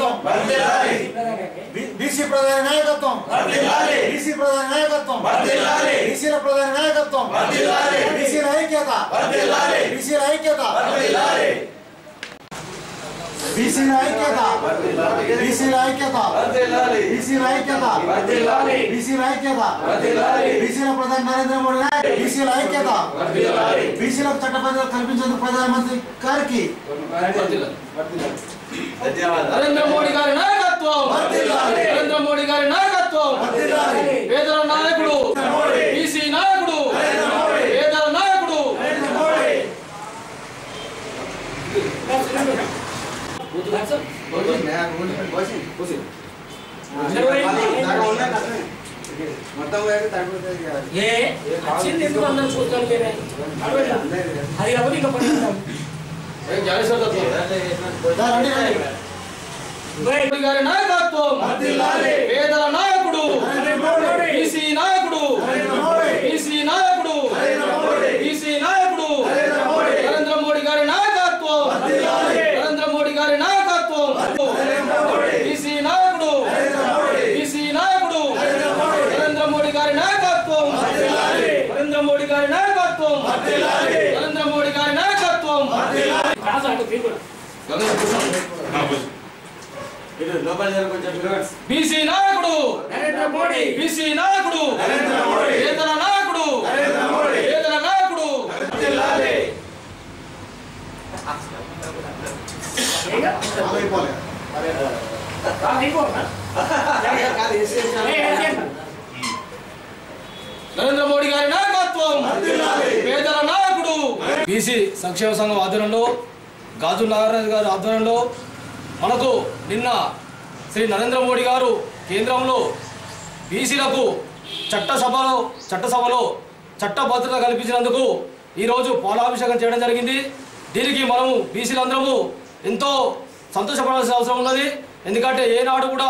నాయకత్వం వర్ధిల్లాలి బీసీ ప్రధాని నాయకత్వం వర్ధిల్లాలి బీసీ ప్రధాని నాయకత్వం వర్ధిల్లాలి బీసీల ప్రధాని నాయకత్వం వర్ధిల్లాలి బీసీల ఐక్యత వర్ధిల్లాలి బీసీల ఐక్యత వర్ధిల్లాలి బీసీల ఐక్యత వర్ధిల్లాలి బీసీల ఐక్యత వర్ధిల్లాలి బీసీల ఐక్యత వర్ధిల్లాలి బీసీల ఐక్యత వర్ధిల్లాలి బీసీల ప్రధాని నరేంద్ర మోడీ నాయకత్వం బీసీల ఐక్యత వర్ధిల్లాలి బీసీలకు చట్టబద్ధత కల్పించేందుకు ప్రధానమంత్రి గారికి నరేంద్ర మోడీ గారి నాయకత్వం వర్ధిల్లాలి నరేంద్ర మోడీ గారి నాయకత్వం వర్ధిల్లాలి పేదల నాయకుడు బీసీ నాయకుడు పేదల నాయకుడు గారి నాయకత్వం పేదల నాయకుడు బీసీ నాయకుడు బీసీ నాయకుడు బీసీ నాయకుడు నరేంద్ర మోడీ గారి నాయకత్వం నరేంద్ర మోడీ గారి నాయకత్వం బీసీ నాయకుడు బీసీ నాయకుడు నరేంద్ర మోడీ గారి నాయకత్వం నరేంద్ర మోడీ గారి నాయకత్వం నరేంద్ర మోడీ గారి నాయకత్వం బీసీ నాయకుడు నరేంద్ర మోడీ బీసీ నాయకుడు నరేంద్ర మోడీ పేదల నాయకుడు నరేంద్ర మోడీ పేదల నాయకుడు వర్ధిల్లాలి నరేంద్ర మోడీ గారి నాయకత్వం పేదల నాయకుడు బీసీ సంక్షేమ సంఘం ఆధ్వర్యంలో గాజుల నాగరాజు గారి ఆధ్వర్యంలో మనకు నిన్న శ్రీ నరేంద్ర మోడీ గారు కేంద్రంలో బీసీలకు చట్టసభలో చట్టభద్రత కల్పించినందుకు ఈరోజు పాలాభిషేకం చేయడం జరిగింది. దీనికి మనము బీసీలందరము ఎంతో సంతోషపడాల్సిన అవసరం ఉన్నది. ఎందుకంటే ఏనాడు కూడా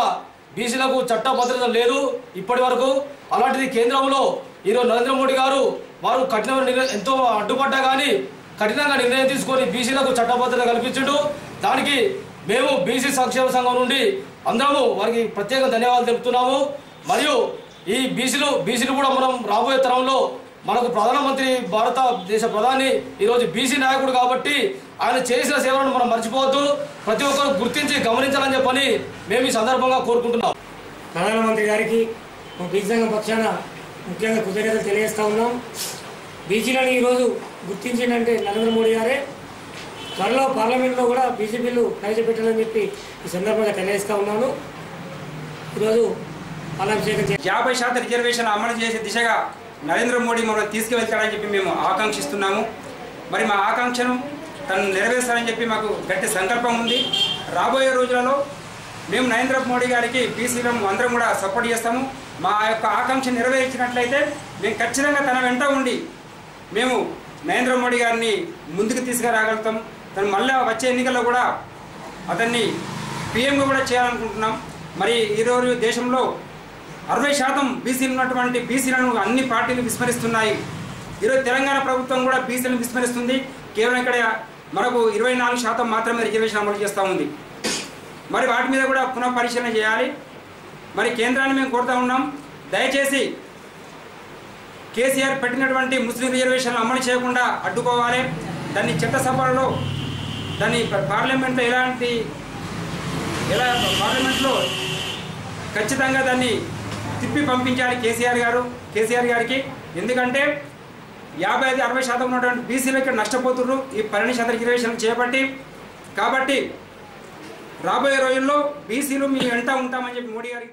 బీసీలకు చట్టభద్రత లేదు ఇప్పటి వరకు. అలాంటిది కేంద్రంలో ఈరోజు నరేంద్ర మోడీ గారు వారు కఠినమైన ఎంతో అడ్డుపడ్డా కానీ కఠినంగా నిర్ణయం తీసుకొని బీసీలకు చట్టభద్రత కల్పించుండు. దానికి మేము బీసీ సంక్షేమ సంఘం నుండి అందరము వారికి ప్రత్యేక ధన్యవాదాలు తెలుపుతున్నాము. మరియు ఈ బీసీలు కూడా మనం రాబోయే తరంలో మనకు ప్రధానమంత్రి భారతదేశ ప్రధాని ఈరోజు బీసీ నాయకుడు కాబట్టి ఆయన చేసిన సేవలను మనం మర్చిపోవద్దు, ప్రతి ఒక్కరు గుర్తించి గమనించాలని చెప్పని మేము ఈ సందర్భంగా కోరుకుంటున్నాం. ప్రధానమంత్రి గారికి బీసీ సంఘం పక్షాన ముఖ్యంగా కృతజ్ఞతలు తెలియజేస్తూ ఉన్నాం. బీసీలను ఈరోజు గుర్తించిందంటే నరేంద్ర మోడీ గారే. త్వరలో పార్లమెంట్లో కూడా బీసీ బిల్లు ప్రవేశపెట్టాలని చెప్పి ఈ సందర్భంగా తెలియజేస్తూ ఉన్నాను. ఈరోజు పాలాభిషేకం 50% రిజర్వేషన్ అమలు చేసే దిశగా నరేంద్ర మోడీ మమ్మల్ని తీసుకువెళ్తాడని చెప్పి మేము ఆకాంక్షిస్తున్నాము. మరి మా ఆకాంక్షను తను నెరవేర్చాలని చెప్పి మాకు గట్టి సంకల్పం ఉంది. రాబోయే రోజులలో మేము నరేంద్ర మోడీ గారికి బీసీలను అందరం కూడా సపోర్ట్ చేస్తాము. మా యొక్క ఆకాంక్ష నెరవేర్చినట్లయితే మేము ఖచ్చితంగా తన వెంట ఉండి మేము నరేంద్ర మోడీ గారిని ముందుకు తీసుకురాగలుగుతాం. తను మళ్ళీ వచ్చే ఎన్నికల్లో కూడా అతన్ని పీఎంగా కూడా చేయాలనుకుంటున్నాం. మరి ఈరోజు దేశంలో 60% బీసీలు ఉన్నటువంటి బీసీలను అన్ని పార్టీలు విస్మరిస్తున్నాయి. ఈరోజు తెలంగాణ ప్రభుత్వం కూడా బీసీలను విస్మరిస్తుంది. కేవలం ఇక్కడ మనకు 24% మాత్రమే రిజర్వేషన్ అమలు చేస్తూ ఉంది. మరి వాటి మీద కూడా పునః పరిశీలన చేయాలి. మరి కేంద్రాన్ని మేము కోరుతూ ఉన్నాం, దయచేసి కేసీఆర్ పెట్టినటువంటి ముస్లిం రిజర్వేషన్లు అమలు చేయకుండా అడ్డుకోవాలి. దాన్ని చట్టసభలో దాన్ని పార్లమెంట్లో పార్లమెంట్లో ఖచ్చితంగా దాన్ని తిప్పి పంపించాలి కేసీఆర్ గారికి. ఎందుకంటే 55-60% ఉన్నటువంటి బీసీలు ఇక్కడ నష్టపోతున్నారు ఈ 12% రిజర్వేషన్ చేపట్టి. కాబట్టి రాబోయే రోజుల్లో బీసీలు మీ వెంట ఉంటామని చెప్పి మోడీ గారికి